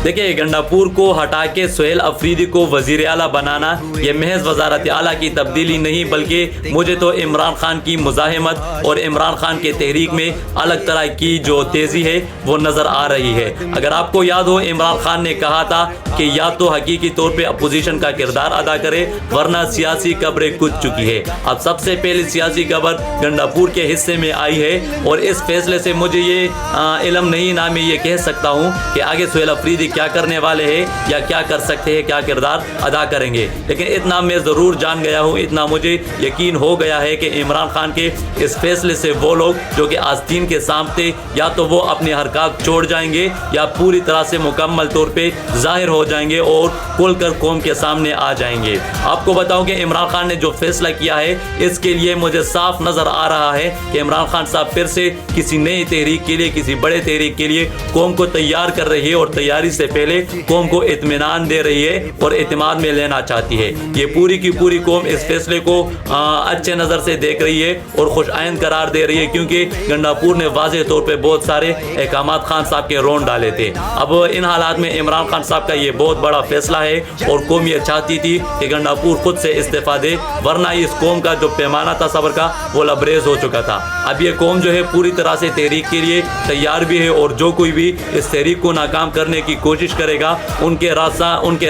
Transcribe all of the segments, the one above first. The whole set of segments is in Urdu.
دیکھیں گنڈاپور کو ہٹا کے سہیل افریدی کو وزیر اعلیٰ بنانا یہ محض وزارت اعلیٰ کی تبدیلی نہیں، بلکہ مجھے تو عمران خان کی مزاحمت اور عمران خان کے تحریک میں الگ طرح کی جو تیزی ہے وہ نظر آ رہی ہے۔ اگر آپ کو یاد ہو عمران خان نے کہا تھا کہ یا تو حقیقی طور پہ اپوزیشن کا کردار ادا کرے ورنہ سیاسی قبریں کھد چکی ہے۔ اب سب سے پہلی سیاسی قبر گنڈاپور کے حصے میں آئی ہے، اور اس فیصلے سے مجھے یہ علم نہیں نہ میں یہ کہہ سکتا ہوں کہ آگے سہیل افریدی کیا کرنے والے ہیں یا کیا کر سکتے ہیں، کیا کردار ادا کریں گے، لیکن اتنا میں ضرور جان گیا ہوں، اتنا مجھے یقین ہو گیا ہے کہ عمران خان کے اس فیصلے سے وہ لوگ جو کہ آستین کے سامنے یا تو وہ اپنے حرکات چھوڑ جائیں گے یا پوری طرح سے مکمل طور پہ ظاہر ہو جائیں گے اور کھل کر قوم کے سامنے آ جائیں گے۔ آپ کو بتاؤں کہ عمران خان نے جو فیصلہ کیا ہے اس کے لیے مجھے صاف نظر آ رہا ہے کہ عمران خان صاحب پھر سے کسی نئی تحریک کے لیے، کسی بڑے تحریک کے لیے قوم کو تیار کر رہی ہے، اور تیاری سے پہلے قوم کو اطمینان دے رہی ہے اور اعتماد میں لینا چاہتی ہے۔ یہ پوری کی پوری قوم اس فیصلے کو اچھے نظر سے دیکھ رہی ہے اور خوش آئند قرار دے رہی ہے، کیونکہ گنڈاپور نے واضح طور پہ بہت سارے احکامات خان صاحب کے رون ڈالے تھے۔ اب ان حالات میں عمران خان صاحب کا یہ بہت بڑا فیصلہ ہے، اور قوم یہ چاہتی تھی کہ گنڈاپور خود سے استعفیٰ دے، ورنہ اس قوم کا جو پیمانہ تھا صبر کا وہ لبریز ہو چکا تھا۔ اب یہ قوم جو ہے پوری طرح سے تحریک کے لیے تیار بھی ہے، اور جو کوئی بھی اس تحریک کو ناکام کرنے کی کوشش کرے گا ان کے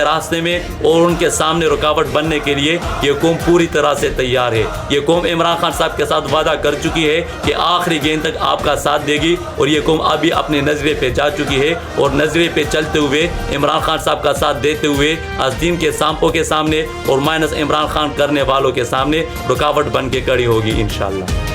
راستے میں اور ان کے سامنے رکاوٹ بننے کے لیے یہ قوم پوری طرح سے تیار ہے۔ یہ قوم عمران خان صاحب کے ساتھ وعدہ کر چکی ہے کہ آخری گیند تک آپ کا ساتھ دے گی، اور یہ قوم ابھی اپنے نظریے پہ جا چکی ہے، اور نظریے پہ چلتے ہوئے عمران خان صاحب کا ساتھ دیتے ہوئے آستین کے سانپوں کے سامنے اور مائنس عمران خان کرنے والوں کے سامنے رکاوٹ بن کے کھڑی ہوگی انشاءاللہ۔